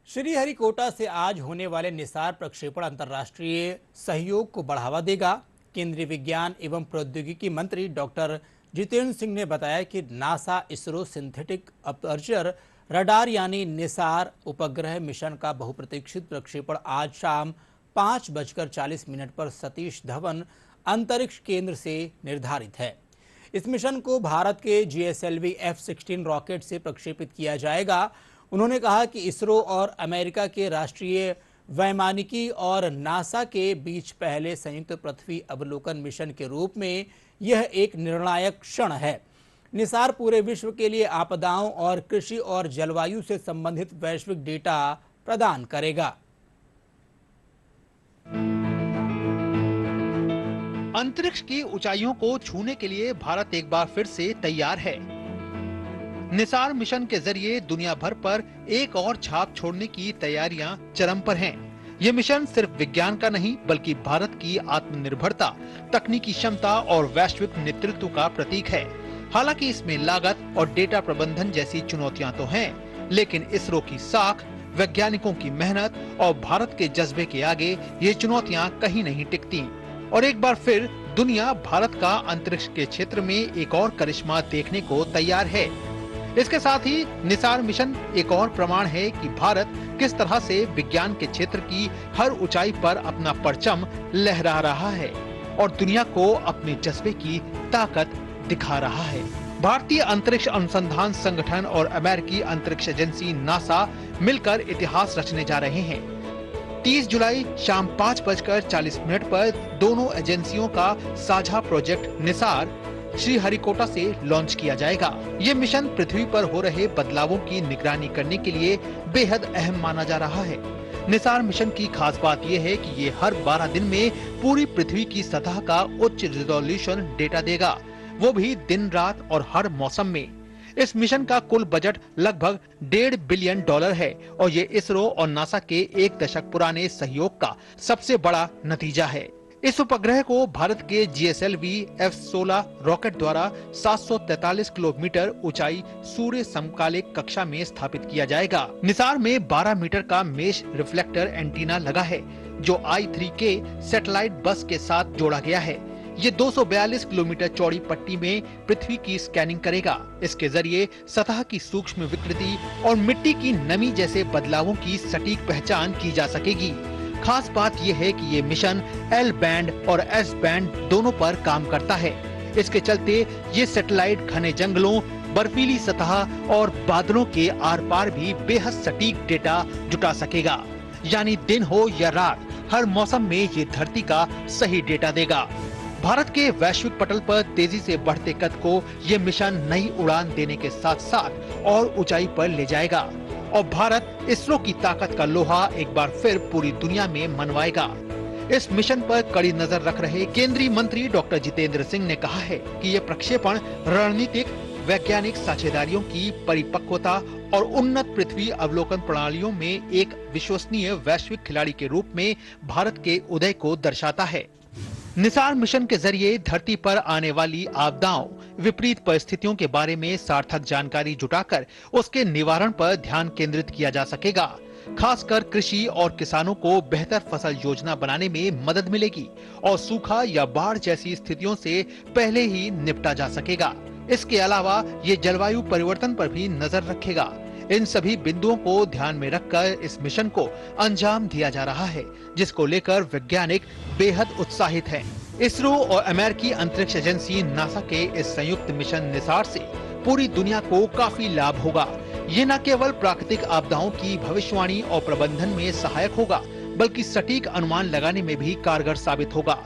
श्रीहरिकोटा से आज होने वाले निसार प्रक्षेपण अंतर्राष्ट्रीय सहयोग को बढ़ावा देगा। केंद्रीय विज्ञान एवं प्रौद्योगिकी मंत्री डॉक्टर जितेंद्र सिंह ने बताया कि NASA ISRO synthetic aperture radar यानी निसार उपग्रह मिशन का बहुप्रतीक्षित प्रक्षेपण आज शाम 5:40 पर सतीश धवन अंतरिक्ष केंद्र से निर्धारित है। इस मिशन को भारत के GSLV F-16 रॉकेट से प्रक्षेपित किया जाएगा। उन्होंने कहा कि इसरो और अमेरिका के राष्ट्रीय वैमानिकी और नासा के बीच पहले संयुक्त पृथ्वी अवलोकन मिशन के रूप में यह एक निर्णायक क्षण है। निसार पूरे विश्व के लिए आपदाओं और कृषि और जलवायु से संबंधित वैश्विक डेटा प्रदान करेगा। अंतरिक्ष की ऊंचाइयों को छूने के लिए भारत एक बार फिर से तैयार है। निसार मिशन के जरिए दुनिया भर पर एक और छाप छोड़ने की तैयारियां चरम पर हैं। ये मिशन सिर्फ विज्ञान का नहीं बल्कि भारत की आत्मनिर्भरता, तकनीकी क्षमता और वैश्विक नेतृत्व का प्रतीक है। हालांकि इसमें लागत और डेटा प्रबंधन जैसी चुनौतियां तो हैं, लेकिन इसरो की साख, वैज्ञानिकों की मेहनत और भारत के जज्बे के आगे ये चुनौतियां कहीं नहीं टिकती। और एक बार फिर दुनिया भारत का अंतरिक्ष के क्षेत्र में एक और करिश्मा देखने को तैयार है। इसके साथ ही निसार मिशन एक और प्रमाण है कि भारत किस तरह से विज्ञान के क्षेत्र की हर ऊंचाई पर अपना परचम लहरा रहा है और दुनिया को अपने जज्बे की ताकत दिखा रहा है। भारतीय अंतरिक्ष अनुसंधान संगठन और अमेरिकी अंतरिक्ष एजेंसी नासा मिलकर इतिहास रचने जा रहे हैं। 30 जुलाई शाम 5:40 पर दोनों एजेंसियों का साझा प्रोजेक्ट निसार श्रीहरिकोटा से लॉन्च किया जाएगा। ये मिशन पृथ्वी पर हो रहे बदलावों की निगरानी करने के लिए बेहद अहम माना जा रहा है। निसार मिशन की खास बात यह है कि ये हर 12 दिन में पूरी पृथ्वी की सतह का उच्च रिजोल्यूशन डेटा देगा, वो भी दिन रात और हर मौसम में। इस मिशन का कुल बजट लगभग $1.5 बिलियन है और ये इसरो और नासा के 1 दशक पुराने सहयोग का सबसे बड़ा नतीजा है। इस उपग्रह को भारत के GSLV F-16 रॉकेट द्वारा 743 किलोमीटर ऊंचाई सूर्य समकालिक कक्षा में स्थापित किया जाएगा। निसार में 12 मीटर का मेश रिफ्लेक्टर एंटीना लगा है, जो I-3K सैटेलाइट बस के साथ जोड़ा गया है। ये 242 किलोमीटर चौड़ी पट्टी में पृथ्वी की स्कैनिंग करेगा। इसके जरिए सतह की सूक्ष्म विकृति और मिट्टी की नमी जैसे बदलावों की सटीक पहचान की जा सकेगी। खास बात यह है कि ये मिशन L बैंड और S बैंड दोनों पर काम करता है। इसके चलते ये सैटेलाइट घने जंगलों, बर्फीली सतह और बादलों के आर पार भी बेहद सटीक डेटा जुटा सकेगा। यानी दिन हो या रात, हर मौसम में ये धरती का सही डेटा देगा। भारत के वैश्विक पटल पर तेजी से बढ़ते कद को ये मिशन नई उड़ान देने के साथ साथ और ऊंचाई पर ले जाएगा और भारत इसरो की ताकत का लोहा एक बार फिर पूरी दुनिया में मनवाएगा। इस मिशन पर कड़ी नजर रख रहे केंद्रीय मंत्री डॉक्टर जितेंद्र सिंह ने कहा है कि ये प्रक्षेपण रणनीतिक, वैज्ञानिक साझेदारियों की परिपक्वता और उन्नत पृथ्वी अवलोकन प्रणालियों में एक विश्वसनीय वैश्विक खिलाड़ी के रूप में भारत के उदय को दर्शाता है। निसार मिशन के जरिए धरती पर आने वाली आपदाओं, विपरीत परिस्थितियों के बारे में सार्थक जानकारी जुटाकर उसके निवारण पर ध्यान केंद्रित किया जा सकेगा। खासकर कृषि और किसानों को बेहतर फसल योजना बनाने में मदद मिलेगी और सूखा या बाढ़ जैसी स्थितियों से पहले ही निपटा जा सकेगा। इसके अलावा ये जलवायु परिवर्तन पर भी नजर रखेगा। इन सभी बिंदुओं को ध्यान में रखकर इस मिशन को अंजाम दिया जा रहा है, जिसको लेकर वैज्ञानिक बेहद उत्साहित हैं। इसरो और अमेरिकी अंतरिक्ष एजेंसी नासा के इस संयुक्त मिशन निसार से पूरी दुनिया को काफी लाभ होगा। ये न केवल प्राकृतिक आपदाओं की भविष्यवाणी और प्रबंधन में सहायक होगा, बल्कि सटीक अनुमान लगाने में भी कारगर साबित होगा।